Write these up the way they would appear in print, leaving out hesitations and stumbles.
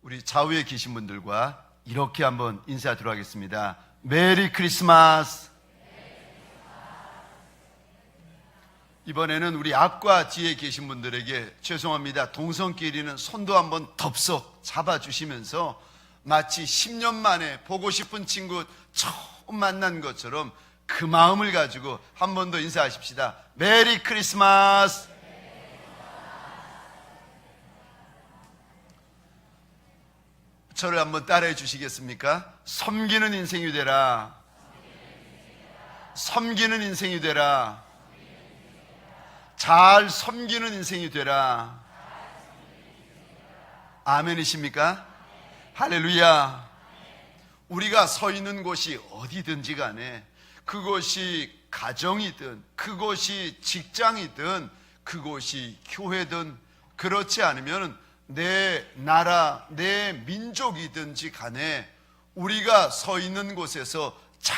우리 좌우에 계신 분들과 이렇게 한번 인사드리도록 하겠습니다. 메리 크리스마스. 이번에는 우리 앞과 뒤에 계신 분들에게 죄송합니다, 동성끼리는 손도 한번 덥석 잡아주시면서 마치 10년 만에 보고 싶은 친구 처음 만난 것처럼 그 마음을 가지고 한 번 더 인사하십시다. 메리 크리스마스. 저를 한번 따라해 주시겠습니까? 섬기는 인생이 되라. 섬기는 인생이 되라. 잘 섬기는 인생이 되라. 아멘이십니까? 할렐루야. 우리가 서 있는 곳이 어디든지 간에, 그곳이 가정이든 그곳이 직장이든 그곳이 교회든, 그렇지 않으면 내 나라, 내 민족이든지 간에 우리가 서 있는 곳에서 잘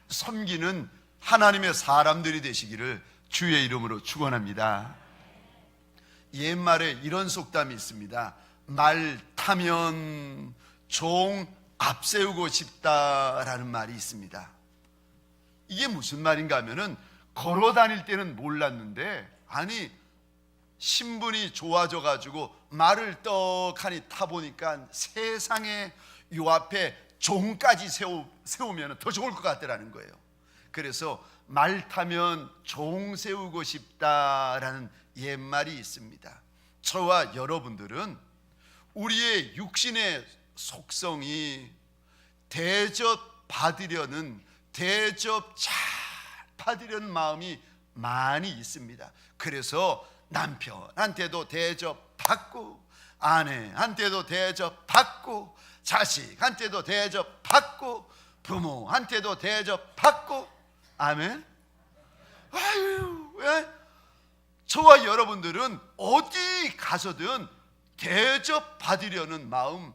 섬기는 하나님의 사람들이 되시기를 주의 이름으로 축원합니다. 옛말에 이런 속담이 있습니다. 말 타면 종 앞세우고 싶다라는 말이 있습니다. 이게 무슨 말인가 하면은, 걸어 다닐 때는 몰랐는데, 아니 신분이 좋아져 가지고 말을 떡하니 타보니까 세상에 요 앞에 종까지 세우면 더 좋을 것 같다라는 거예요. 그래서 말 타면 종 세우고 싶다라는 옛말이 있습니다. 저와 여러분들은 우리의 육신의 속성이 대접 받으려는, 대접 잘 받으려는 마음이 많이 있습니다. 그래서 남편한테도 대접받고, 아내한테도 대접받고, 자식한테도 대접받고, 부모한테도 대접받고. 아멘. 아유, 왜? 저와 여러분들은 어디 가서든 대접받으려는 마음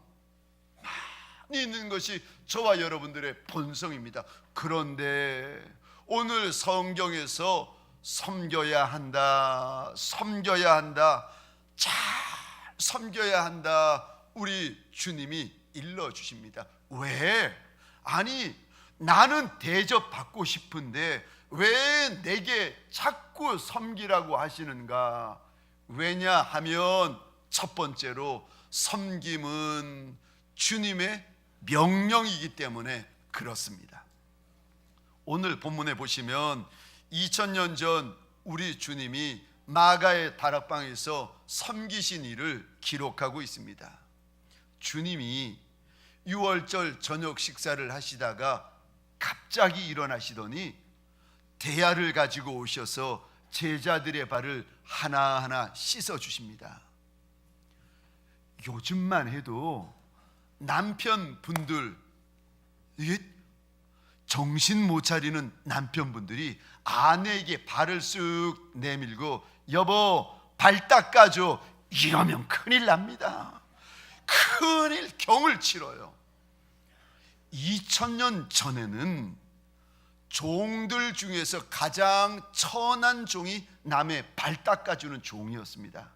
많이 있는 것이 저와 여러분들의 본성입니다. 그런데 오늘 성경에서 섬겨야 한다, 섬겨야 한다, 잘 섬겨야 한다, 우리 주님이 일러주십니다. 왜? 아니 나는 대접받고 싶은데 왜 내게 자꾸 섬기라고 하시는가? 왜냐하면 첫 번째로 섬김은 주님의 명령이기 때문에 그렇습니다. 오늘 본문에 보시면 2000년 전 우리 주님이 마가의 다락방에서 섬기신 일을 기록하고 있습니다. 주님이 유월절 저녁 식사를 하시다가 갑자기 일어나시더니 대야를 가지고 오셔서 제자들의 발을 하나하나 씻어 주십니다. 요즘만 해도 남편분들, 이게 정신 못 차리는 남편분들이 아내에게 발을 쓱 내밀고 여보 발 닦아줘 이러면 큰일 납니다. 큰일, 경을 치러요. 2000년 전에는 종들 중에서 가장 천한 종이 남의 발 닦아주는 종이었습니다.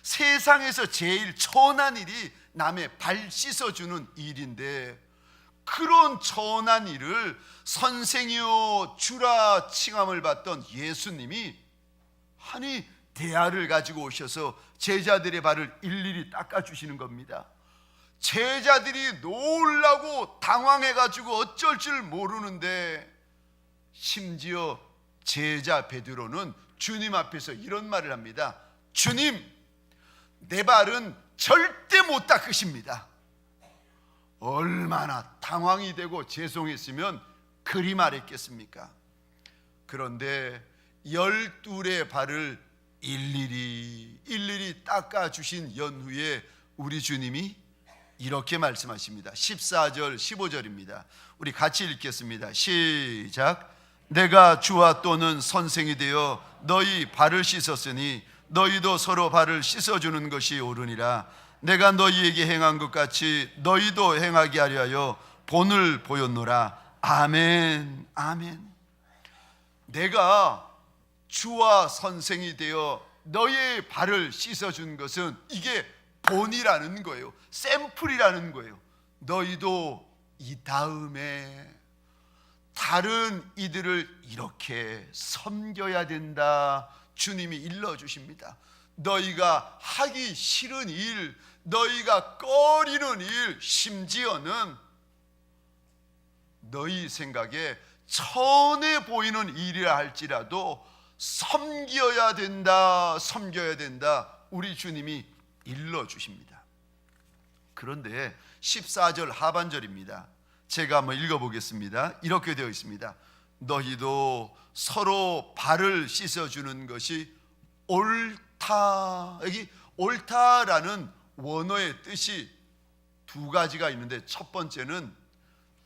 세상에서 제일 천한 일이 남의 발 씻어주는 일인데, 그런 천한 일을 선생이요 주라 칭함을 받던 예수님이 아니 대야를 가지고 오셔서 제자들의 발을 일일이 닦아주시는 겁니다. 제자들이 놀라고 당황해가지고 어쩔 줄 모르는데, 심지어 제자 베드로는 주님 앞에서 이런 말을 합니다. 주님, 내 발은 절대 못 닦으십니다. 얼마나 당황이 되고 죄송했으면 그리 말했겠습니까? 그런데 12의 발을 일일이 닦아주신 연후에 우리 주님이 이렇게 말씀하십니다. 14절 15절입니다 우리 같이 읽겠습니다. 시작. 내가 주와 또는 선생이 되어 너희 발을 씻었으니 너희도 서로 발을 씻어주는 것이 옳으니라. 내가 너희에게 행한 것 같이 너희도 행하게 하려 하여 본을 보였노라. 아멘. 아멘. 내가 주와 선생이 되어 너의 발을 씻어준 것은 이게 본이라는 거예요. 샘플이라는 거예요. 너희도 이 다음에 다른 이들을 이렇게 섬겨야 된다. 주님이 일러주십니다. 너희가 하기 싫은 일, 너희가 꺼리는 일, 심지어는 너희 생각에 천해 보이는 일이라 할지라도 섬겨야 된다, 섬겨야 된다. 우리 주님이 일러주십니다. 그런데 14절 하반절입니다. 제가 한번 읽어보겠습니다. 이렇게 되어 있습니다. 너희도 서로 발을 씻어주는 것이 옳다. 여기 옳다라는 원어의 뜻이 두 가지가 있는데, 첫 번째는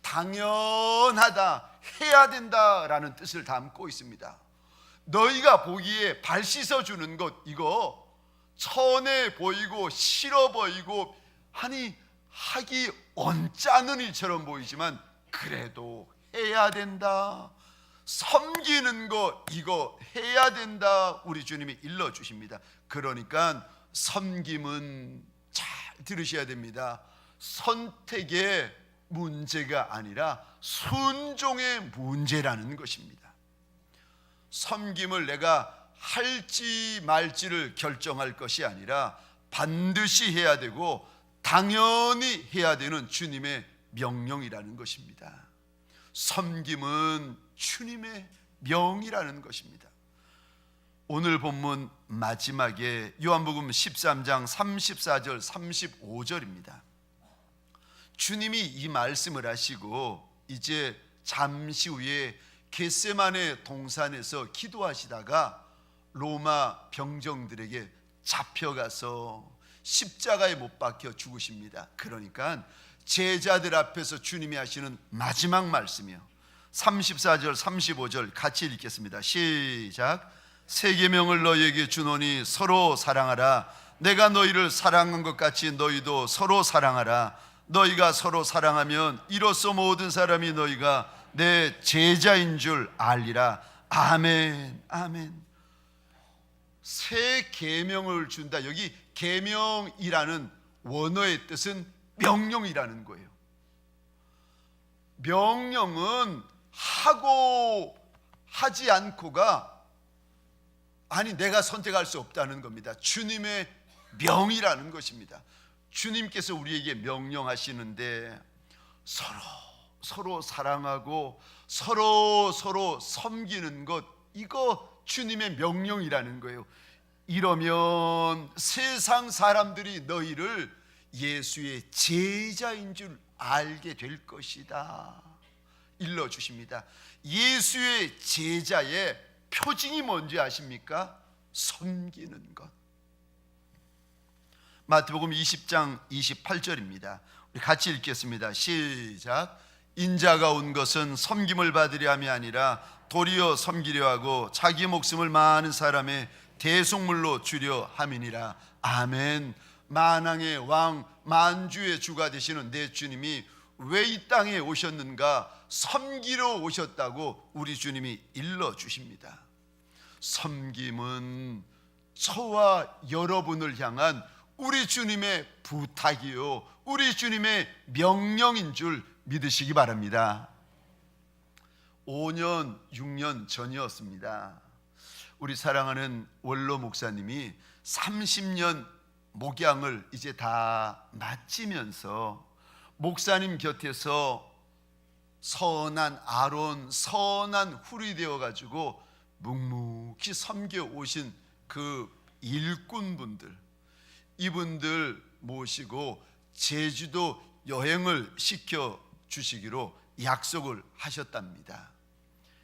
당연하다, 해야 된다라는 뜻을 담고 있습니다. 너희가 보기에 발 씻어주는 것, 이거 천해 보이고 싫어 보이고 하기 언짢은 일처럼 보이지만 그래도 해야 된다. 섬기는 거, 이거 해야 된다. 우리 주님이 일러주십니다. 그러니까 섬김은 잘 들으셔야 됩니다. 선택의 문제가 아니라 순종의 문제라는 것입니다. 섬김을 내가 할지 말지를 결정할 것이 아니라 반드시 해야 되고 당연히 해야 되는 주님의 명령이라는 것입니다. 섬김은 주님의 명이라는 것입니다. 오늘 본문 마지막에 요한복음 13장 34절 35절입니다. 주님이 이 말씀을 하시고 이제 잠시 후에 겟세마네 동산에서 기도하시다가 로마 병정들에게 잡혀가서 십자가에 못 박혀 죽으십니다. 그러니까 제자들 앞에서 주님이 하시는 마지막 말씀이요, 34절 35절 같이 읽겠습니다. 시작. 새 계명을 너희에게 주노니 서로 사랑하라. 내가 너희를 사랑한 것 같이 너희도 서로 사랑하라. 너희가 서로 사랑하면 이로써 모든 사람이 너희가 내 제자인 줄 알리라. 아멘, 아멘. 새 계명을 준다. 여기 계명이라는 원어의 뜻은 명령이라는 거예요. 명령은 하고 하지 않고가 내가 선택할 수 없다는 겁니다. 주님의 명이라는 것입니다. 주님께서 우리에게 명령하시는데 서로 사랑하고 서로 섬기는 것, 이거 주님의 명령이라는 거예요. 이러면 세상 사람들이 너희를 예수의 제자인 줄 알게 될 것이다. 일러주십니다. 예수의 제자의 표징이 뭔지 아십니까? 섬기는 것. 마태복음 20장 28절입니다. 우리 같이 읽겠습니다. 시작. 인자가 온 것은 섬김을 받으려 함이 아니라 도리어 섬기려 하고 자기 목숨을 많은 사람의 대속물로 주려 함이니라. 아멘. 만왕의 왕, 만주의 주가 되시는 내 주님이 왜 이 땅에 오셨는가? 섬기러 오셨다고 우리 주님이 일러주십니다. 섬김은 저와 여러분을 향한 우리 주님의 부탁이요, 우리 주님의 명령인 줄 믿으시기 바랍니다. 5년, 6년 전이었습니다. 우리 사랑하는 원로 목사님이 30년 목양을 이제 다 마치면서 목사님 곁에서 선한 아론, 선한 훌이 되어가지고 묵묵히 섬겨 오신 그 일꾼분들, 이분들 모시고 제주도 여행을 시켜 주시기로 약속을 하셨답니다.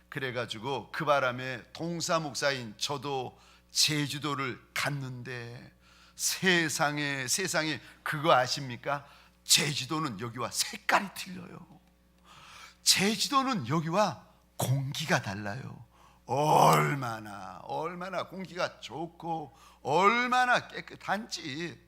그래가지고 그 바람에 동사 목사인 저도 제주도를 갔는데 세상에 그거 아십니까? 제주도는 여기와 색깔이 틀려요. 제주도는 여기와 공기가 달라요. 얼마나 공기가 좋고 얼마나 깨끗한지,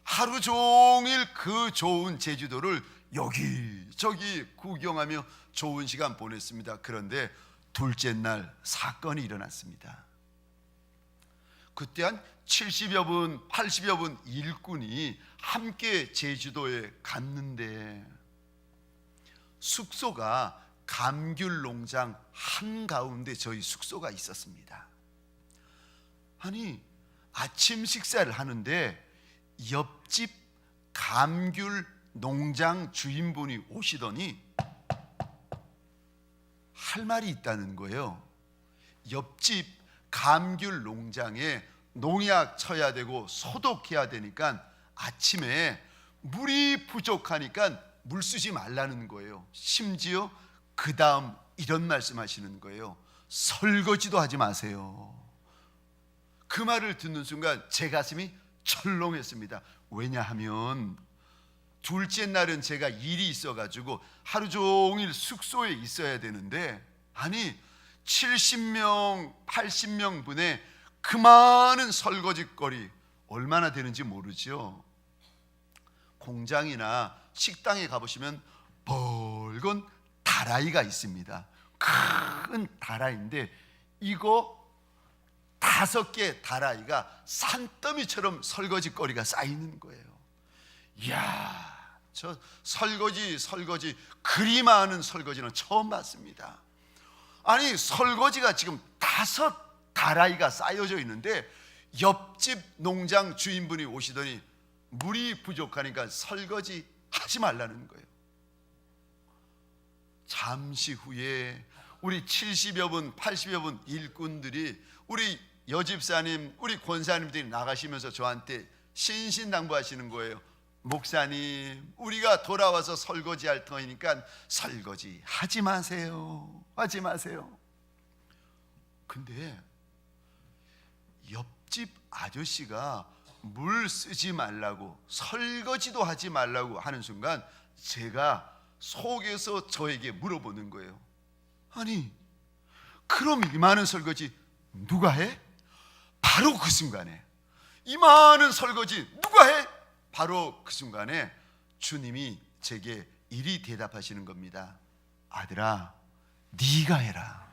하루 종일 그 좋은 제주도를 여기저기 구경하며 좋은 시간 보냈습니다. 그런데 둘째 날 사건이 일어났습니다. 그때 한 70여 분, 80여 분 일꾼이 함께 제주도에 갔는데 숙소가 감귤 농장 한가운데 저희 숙소가 있었습니다. 아니, 아침 식사를 하는데 옆집 감귤 농장 주인분이 오시더니 할 말이 있다는 거예요. 옆집 감귤 농장에 농약 쳐야 되고 소독해야 되니까 아침에 물이 부족하니까 물 쓰지 말라는 거예요. 심지어 그 다음 이런 말씀하시는 거예요. 설거지도 하지 마세요. 그 말을 듣는 순간 제 가슴이 철렁했습니다. 왜냐하면 둘째 날은 제가 일이 있어가지고 하루 종일 숙소에 있어야 되는데, 아니 70명, 80명 분의 그 많은 설거지거리 얼마나 되는지 모르죠. 공장이나 식당에 가보시면 벌건 다라이가 있습니다. 큰 다라이인데 이거 5개 다라이가 산더미처럼 설거지거리가 쌓이는 거예요. 이야, 저 설거지 그리 많은 설거지는 처음 봤습니다. 아니, 설거지가 지금 5 다라이가 쌓여져 있는데 옆집 농장 주인분이 오시더니 물이 부족하니까 설거지 하지 말라는 거예요. 잠시 후에 우리 70여 분, 80여 분 일꾼들이 우리 여집사님, 우리 권사님들이 나가시면서 저한테 신신당부하시는 거예요. 목사님, 우리가 돌아와서 설거지할 터이니까 설거지 하지 마세요. 하지 마세요. 근데 옆집 아저씨가 물 쓰지 말라고, 설거지도 하지 말라고 하는 순간 제가 속에서 저에게 물어보는 거예요. 아니, 그럼 이 많은 설거지 누가 해? 바로 그 순간에 이 많은 설거지 누가 해? 바로 그 순간에 주님이 제게 이리 대답하시는 겁니다. 아들아, 네가 해라.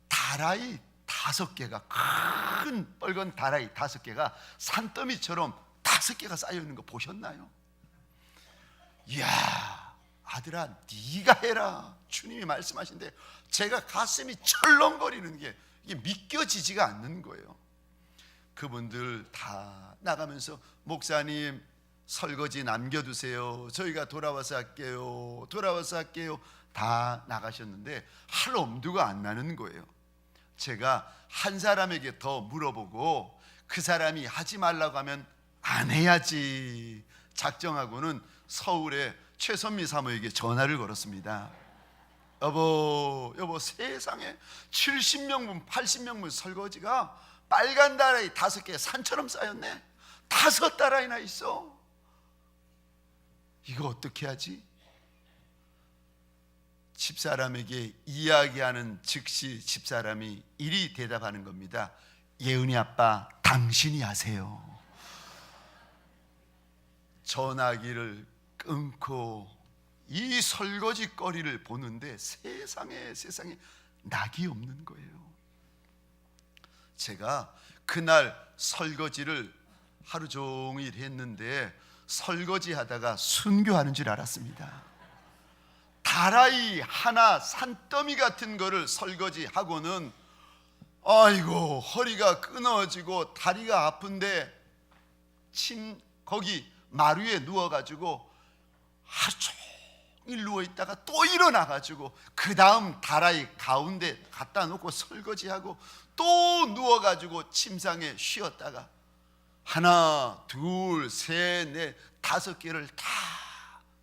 다라이 5개가, 큰 빨간 다라이 5개가 산더미처럼 5개가 쌓여 있는 거 보셨나요? 이야, 아들아 네가 해라. 주님이 말씀하신데 제가 가슴이 철렁거리는 게 이게 믿겨지지가 않는 거예요. 그분들 다 나가면서 목사님 설거지 남겨두세요. 저희가 돌아와서 할게요. 돌아와서 할게요. 다 나가셨는데 할 엄두가 안 나는 거예요. 제가 한 사람에게 더 물어보고 그 사람이 하지 말라고 하면 안 해야지 작정하고는 서울에 최선미 사모에게 전화를 걸었습니다. 여보 세상에 70명분 80명분 설거지가 빨간 다라이 5개 산처럼 쌓였네. 5 다라이나 있어. 이거 어떻게 하지? 집사람에게 이야기하는 즉시 집사람이 이리 대답하는 겁니다. 예은이 아빠, 당신이 하세요. 전화기를 끊고 이 설거지거리를 보는데 세상에 낙이 없는 거예요. 제가 그날 설거지를 하루 종일 했는데 설거지 하다가 순교하는 줄 알았습니다. 다라이 하나 산더미 같은 거를 설거지하고는 아이고 허리가 끊어지고 다리가 아픈데 거기 마루에 누워가지고 하루 종일 누워있다가 또 일어나가지고 그 다음 다라이 가운데 갖다 놓고 설거지하고 또 누워가지고 침상에 쉬었다가 하나 둘 셋 넷 5개를 다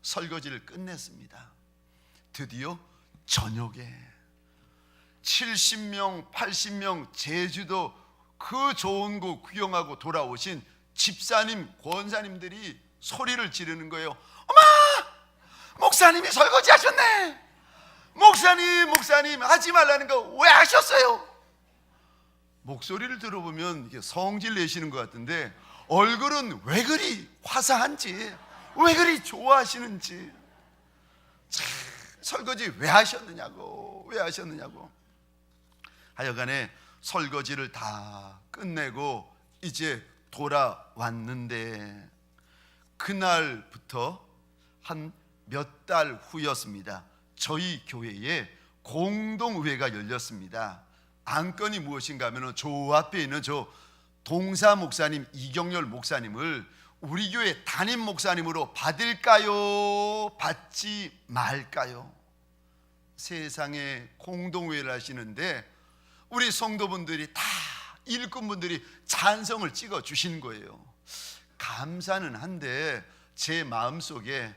설거지를 끝냈습니다. 드디어 저녁에 70명 80명 제주도 그 좋은 곳 구경하고 돌아오신 집사님 권사님들이 소리를 지르는 거예요. 어머, 목사님이 설거지 하셨네. 목사님 하지 말라는 거 왜 하셨어요? 목소리를 들어보면 이게 성질 내시는 것 같은데 얼굴은 왜 그리 화사한지, 왜 그리 좋아하시는지. 설거지 왜 하셨느냐고, 왜 하셨느냐고. 하여간에 설거지를 다 끝내고 이제 돌아왔는데 그날부터 한 몇 달 후였습니다. 저희 교회에 공동의회가 열렸습니다. 안건이 무엇인가 하면 저 앞에 있는 저 동사 목사님 이경렬 목사님을 우리 교회 담임 목사님으로 받을까요? 받지 말까요? 세상에 공동회를 하시는데 우리 성도분들이 다 일꾼분들이 찬성을 찍어 주신 거예요. 감사는 한데 제 마음속에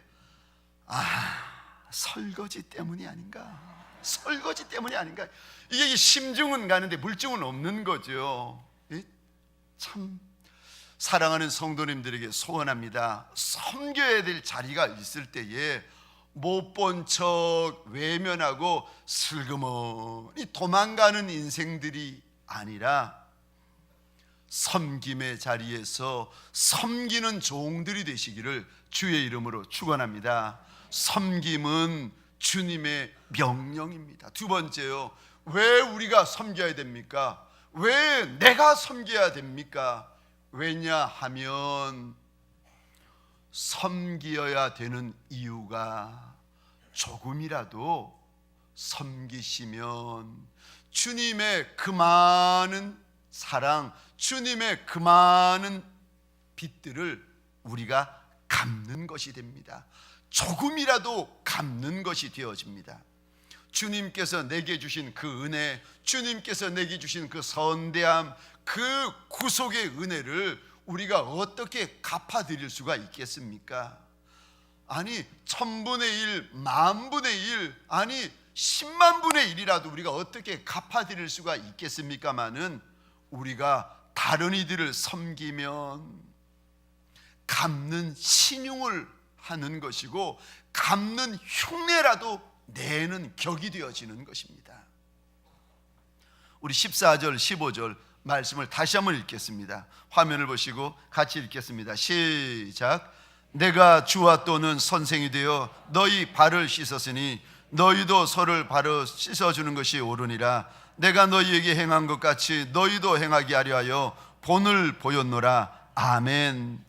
설거지 때문이 아닌가, 설거지 때문이 아닌가. 이게 심증은 가는데 물증은 없는 거죠. 참 사랑하는 성도님들에게 소원합니다. 섬겨야 될 자리가 있을 때에 못 본 척 외면하고 슬그머니 도망가는 인생들이 아니라 섬김의 자리에서 섬기는 종들이 되시기를 주의 이름으로 축원합니다. 섬김은 주님의 명령입니다. 두 번째요, 왜 우리가 섬겨야 됩니까? 왜 내가 섬겨야 됩니까? 왜냐하면 섬기어야 되는 이유가 조금이라도 섬기시면 주님의 그 많은 사랑, 주님의 그 많은 빚들을 우리가 갚는 것이 됩니다. 조금이라도 갚는 것이 되어집니다. 주님께서 내게 주신 그 은혜, 주님께서 내게 주신 그 선대함, 그 구속의 은혜를 우리가 어떻게 갚아드릴 수가 있겠습니까? 아니 1000분의 1, 10,000분의 1, 아니 10만 분의 1이라도 우리가 어떻게 갚아드릴 수가 있겠습니까마는 우리가 다른 이들을 섬기면 갚는 신용을 하는 것이고 갚는 흉내라도 내는 격이 되어지는 것입니다. 우리 14절 15절 말씀을 다시 한번 읽겠습니다. 화면을 보시고 같이 읽겠습니다. 시작. 내가 주와 또는 선생이 되어 너희 발을 씻었으니 너희도 서로를 바로 씻어주는 것이 옳으니라. 내가 너희에게 행한 것 같이 너희도 행하게 하려 하여 본을 보였노라. 아멘.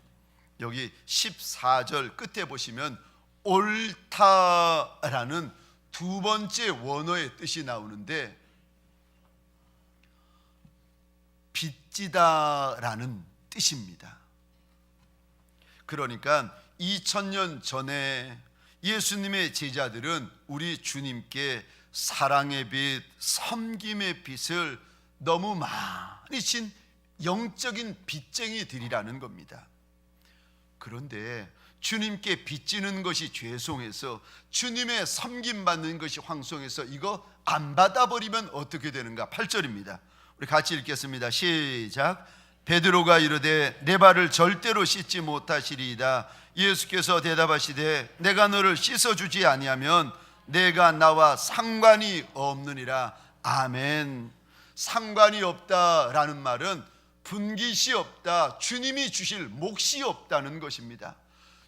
여기 14절 끝에 보시면 옳다라는 두 번째 원어의 뜻이 나오는데 빚지다라는 뜻입니다. 그러니까 2000년 전에 예수님의 제자들은 우리 주님께 사랑의 빚, 섬김의 빚을 너무 많이 진 영적인 빚쟁이들이라는 겁니다. 그런데 주님께 빚지는 것이 죄송해서 주님의 섬김받는 것이 황송해서 이거 안 받아버리면 어떻게 되는가? 8절입니다. 우리 같이 읽겠습니다. 시작. 베드로가 이르되 내 발을 절대로 씻지 못하시리이다. 예수께서 대답하시되 내가 너를 씻어주지 아니하면 내가 나와 상관이 없느니라. 아멘. 상관이 없다라는 말은 분깃이 없다, 주님이 주실 몫이 없다는 것입니다.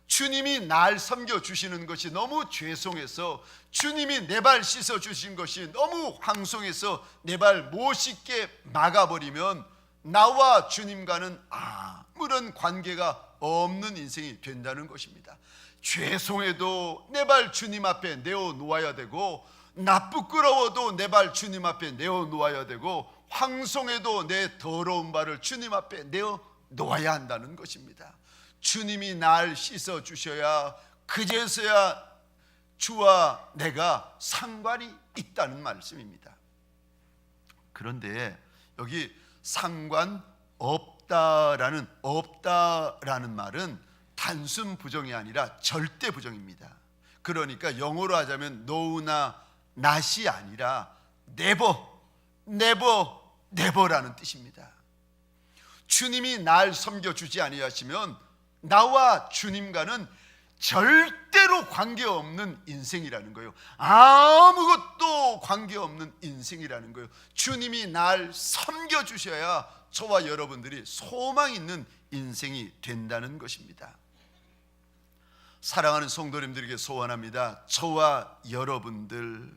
주님이 날 섬겨주시는 것이 너무 죄송해서, 주님이 내 발 씻어주신 것이 너무 황송해서 내 발 못 씻게 막아버리면 나와 주님과는 아무런 관계가 없는 인생이 된다는 것입니다. 죄송해도 내 발 주님 앞에 내어놓아야 되고, 나 부끄러워도 내 발 주님 앞에 내어놓아야 되고, 황송해도 내 더러운 발을 주님 앞에 내어놓아야 한다는 것입니다. 주님이 날 씻어주셔야 그제서야 주와 내가 상관이 있다는 말씀입니다. 그런데 여기 상관 없다라는 말은 단순 부정이 아니라 절대 부정입니다. 그러니까 영어로 하자면 no나 not이 아니라 never라는 뜻입니다. 주님이 날 섬겨주지 아니하시면 나와 주님과는 절대로 관계없는 인생이라는 거예요. 아무것도 관계없는 인생이라는 거예요. 주님이 날 섬겨주셔야 저와 여러분들이 소망 있는 인생이 된다는 것입니다. 사랑하는 성도님들에게 소원합니다. 저와 여러분들,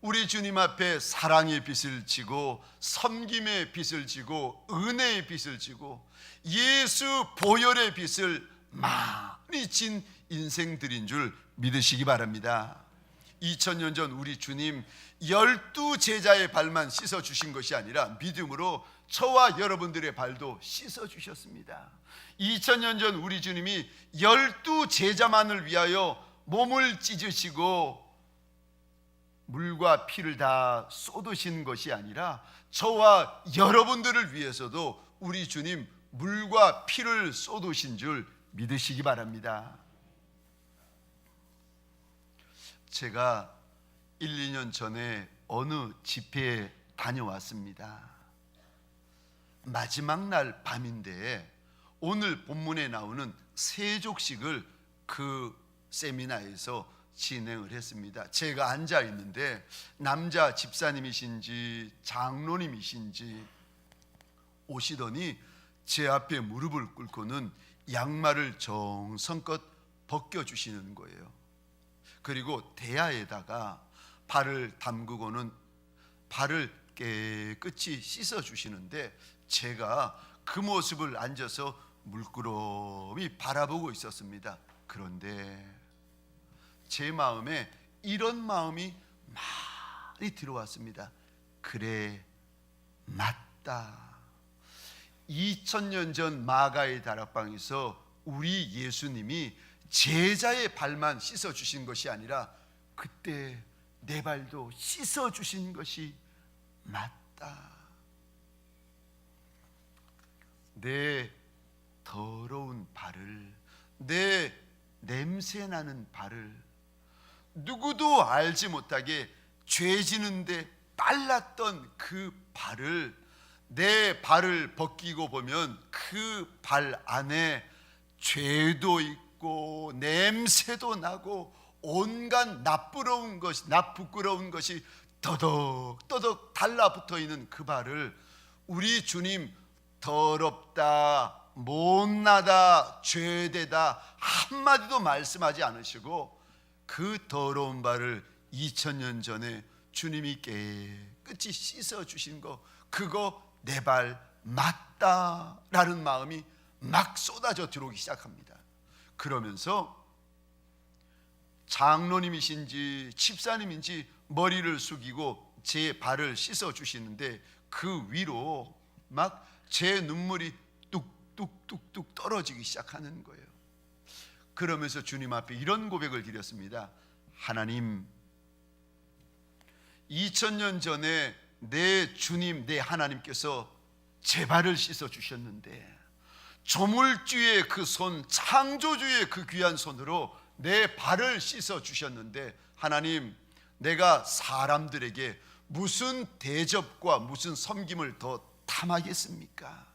우리 주님 앞에 사랑의 빚을 지고 섬김의 빚을 지고 은혜의 빚을 지고 예수 보혈의 빚을 많이 진 인생들인 줄 믿으시기 바랍니다. 2000년 전 우리 주님 12제자의 발만 씻어주신 것이 아니라 믿음으로 저와 여러분들의 발도 씻어주셨습니다. 2000년 전 우리 주님이 12제자만을 위하여 몸을 찢으시고 물과 피를 다 쏟으신 것이 아니라 저와 여러분들을 위해서도 우리 주님 물과 피를 쏟으신 줄 믿으시기 바랍니다. 제가 1, 2년 전에 어느 집회에 다녀왔습니다. 마지막 날 밤인데 오늘 본문에 나오는 세족식을 그 세미나에서 진행을 했습니다. 제가 앉아 있는데 남자 집사님이신지 장로님이신지 오시더니 제 앞에 무릎을 꿇고는 양말을 정성껏 벗겨주시는 거예요. 그리고 대야에다가 발을 담그고는 발을 깨끗이 씻어주시는데 제가 그 모습을 앉아서 물끄러미 바라보고 있었습니다. 그런데 제 마음에 이런 마음이 많이 들어왔습니다. 그래, 맞다. 2000년 전 마가의 다락방에서 우리 예수님이 제자의 발만 씻어주신 것이 아니라 그때 내 발도 씻어주신 것이 맞다. 내 더러운 발을, 내 냄새나는 발을 누구도 알지 못하게 죄 지는데 빨랐던 그 발을, 내 발을 벗기고 보면 그 발 안에 죄도 있고 냄새도 나고 온갖 나쁘러운 것이, 부끄러운 것이 더덕더덕 달라붙어 있는 그 발을 우리 주님 더럽다, 못나다, 죄되다 한마디도 말씀하지 않으시고 그 더러운 발을 2000년 전에 주님이 깨끗이 씻어주신 거, 그거 내 발 맞다라는 마음이 막 쏟아져 들어오기 시작합니다. 그러면서 장로님이신지 집사님인지 머리를 숙이고 제 발을 씻어주시는데 그 위로 막 제 눈물이 뚝뚝뚝뚝 떨어지기 시작하는 거예요. 그러면서 주님 앞에 이런 고백을 드렸습니다. 하나님, 2000년 전에 내 주님, 내 하나님께서 제 발을 씻어주셨는데 조물주의 그 손, 창조주의 그 귀한 손으로 내 발을 씻어주셨는데 하나님, 내가 사람들에게 무슨 대접과 무슨 섬김을 더 탐하겠습니까?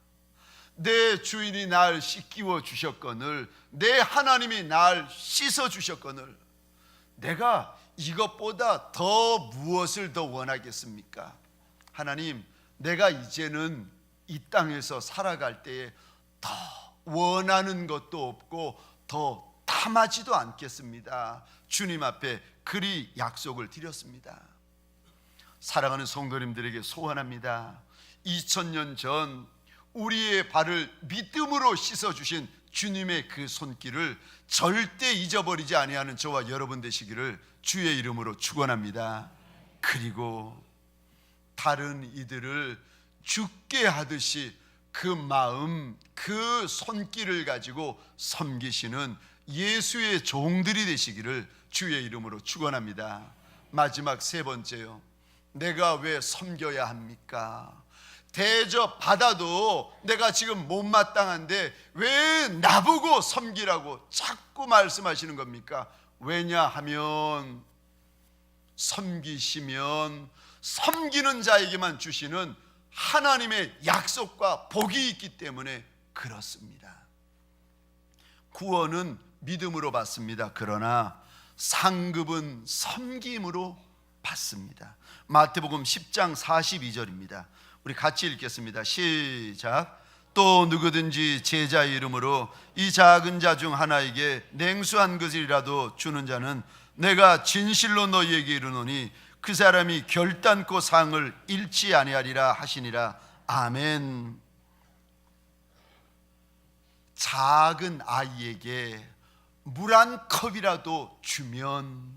내 주인이 날 씻기워 주셨거늘, 내 하나님이 날 씻어 주셨거늘 내가 이것보다 더 무엇을 더 원하겠습니까? 하나님, 내가 이제는 이 땅에서 살아갈 때에 더 원하는 것도 없고 더 탐하지도 않겠습니다. 주님 앞에 그리 약속을 드렸습니다. 사랑하는 성도님들에게 소원합니다. 2000년 전 우리의 발을 믿음으로 씻어주신 주님의 그 손길을 절대 잊어버리지 아니하는 저와 여러분 되시기를 주의 이름으로 축원합니다. 그리고 다른 이들을 죽게 하듯이 그 마음, 그 손길을 가지고 섬기시는 예수의 종들이 되시기를 주의 이름으로 축원합니다. 마지막 세 번째요. 내가 왜 섬겨야 합니까? 대접 받아도 내가 지금 못마땅한데 왜 나보고 섬기라고 자꾸 말씀하시는 겁니까? 왜냐하면 섬기시면 섬기는 자에게만 주시는 하나님의 약속과 복이 있기 때문에 그렇습니다. 구원은 믿음으로 받습니다. 그러나 상급은 섬김으로 받습니다. 마태복음 10장 42절입니다. 우리 같이 읽겠습니다. 시작. 또 누구든지 제자의 이름으로 이 작은 자 중 하나에게 냉수 한 그릇이라도 주는 자는 내가 진실로 너희에게 이르노니 그 사람이 결단코 상을 잃지 아니하리라 하시니라. 아멘. 작은 아이에게 물 한 컵이라도 주면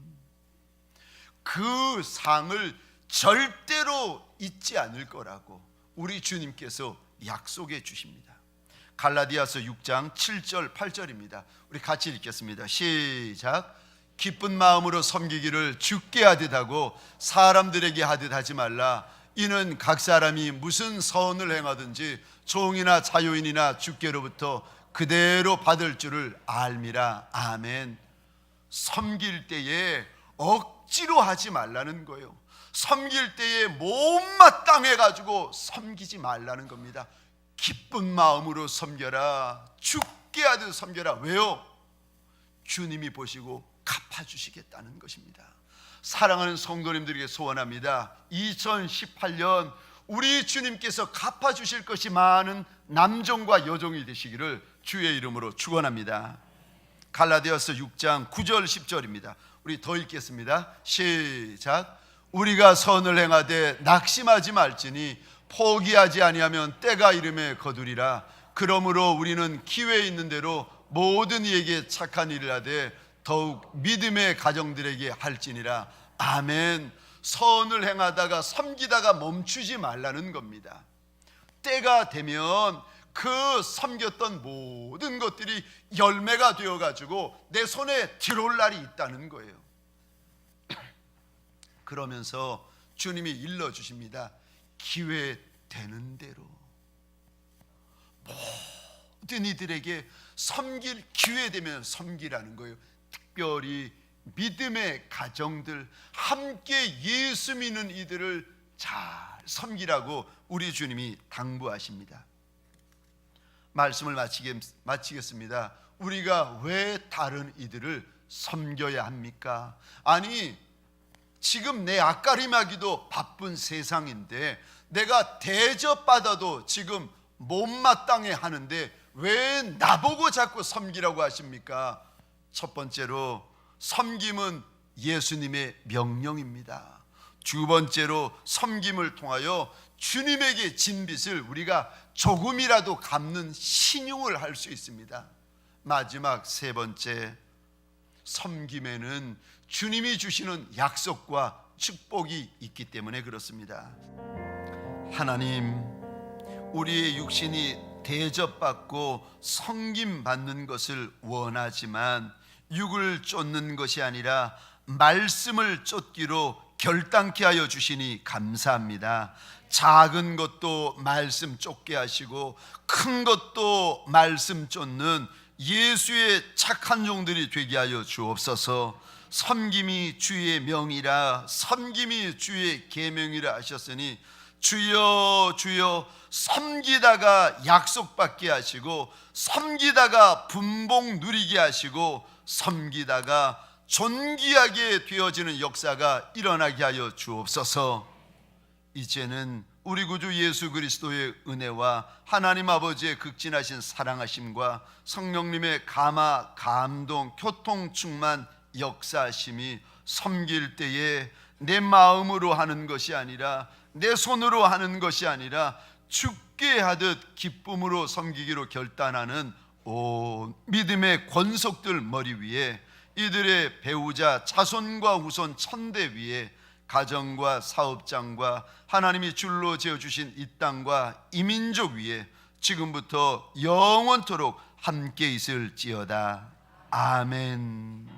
그 상을 절대로 잊지 않을 거라고 우리 주님께서 약속해 주십니다. 갈라디아서 6장 7절 8절입니다. 우리 같이 읽겠습니다. 시작. 기쁜 마음으로 섬기기를 주께 하듯 하고 사람들에게 하듯 하지 말라. 이는 각 사람이 무슨 선을 행하든지 종이나 자유인이나 주께로부터 그대로 받을 줄을 알미라. 아멘. 섬길 때에 억지로 하지 말라는 거예요. 섬길 때에 못마땅해 가지고 섬기지 말라는 겁니다. 기쁜 마음으로 섬겨라. 죽게 하듯 섬겨라. 왜요? 주님이 보시고 갚아주시겠다는 것입니다. 사랑하는 성도님들에게 소원합니다. 2018년 우리 주님께서 갚아주실 것이 많은 남종과 여종이 되시기를 주의 이름으로 축원합니다. 갈라디아서 6장 9절 10절입니다. 우리 더 읽겠습니다. 시작. 우리가 선을 행하되 낙심하지 말지니 포기하지 아니하면 때가 이름에 거두리라. 그러므로 우리는 기회 있는 대로 모든 이에게 착한 일을 하되 더욱 믿음의 가정들에게 할지니라. 아멘. 선을 행하다가 섬기다가 멈추지 말라는 겁니다. 때가 되면 그 섬겼던 모든 것들이 열매가 되어가지고 내 손에 들어올 날이 있다는 거예요. 그러면서 주님이 일러주십니다. 기회 되는 대로 모든 이들에게 섬길 기회 되면 섬기라는 거예요. 특별히 믿음의 가정들, 함께 예수 믿는 이들을 잘 섬기라고 우리 주님이 당부하십니다. 말씀을 마치겠습니다. 우리가 왜 다른 이들을 섬겨야 합니까? 아니, 지금 내 앞가림하기도 바쁜 세상인데 내가 대접받아도 지금 못마땅해 하는데 왜 나보고 자꾸 섬기라고 하십니까? 첫 번째로 섬김은 예수님의 명령입니다. 두 번째로 섬김을 통하여 주님에게 진 빚을 우리가 조금이라도 갚는 신용을 할 수 있습니다. 마지막 세 번째, 섬김에는 주님이 주시는 약속과 축복이 있기 때문에 그렇습니다. 하나님, 우리의 육신이 대접받고 섬김받는 것을 원하지만 육을 쫓는 것이 아니라 말씀을 쫓기로 결단케 하여 주시니 감사합니다. 작은 것도 말씀 쫓게 하시고 큰 것도 말씀 쫓는 예수의 착한 종들이 되게 하여 주옵소서. 섬김이 주의 명이라, 섬김이 주의 계명이라 하셨으니 주여 주여, 섬기다가 약속받게 하시고 섬기다가 분봉 누리게 하시고 섬기다가 존귀하게 되어지는 역사가 일어나게 하여 주옵소서. 이제는 우리 구주 예수 그리스도의 은혜와 하나님 아버지의 극진하신 사랑하심과 성령님의 감화, 감동, 교통 충만 역사하심이 섬길 때에 내 마음으로 하는 것이 아니라 내 손으로 하는 것이 아니라 죽게 하듯 기쁨으로 섬기기로 결단하는 온 믿음의 권속들 머리 위에, 이들의 배우자 자손과 후손 천대 위에, 가정과 사업장과 하나님이 줄로 지어주신 이 땅과 이 민족 위에 지금부터 영원토록 함께 있을지어다. 아멘.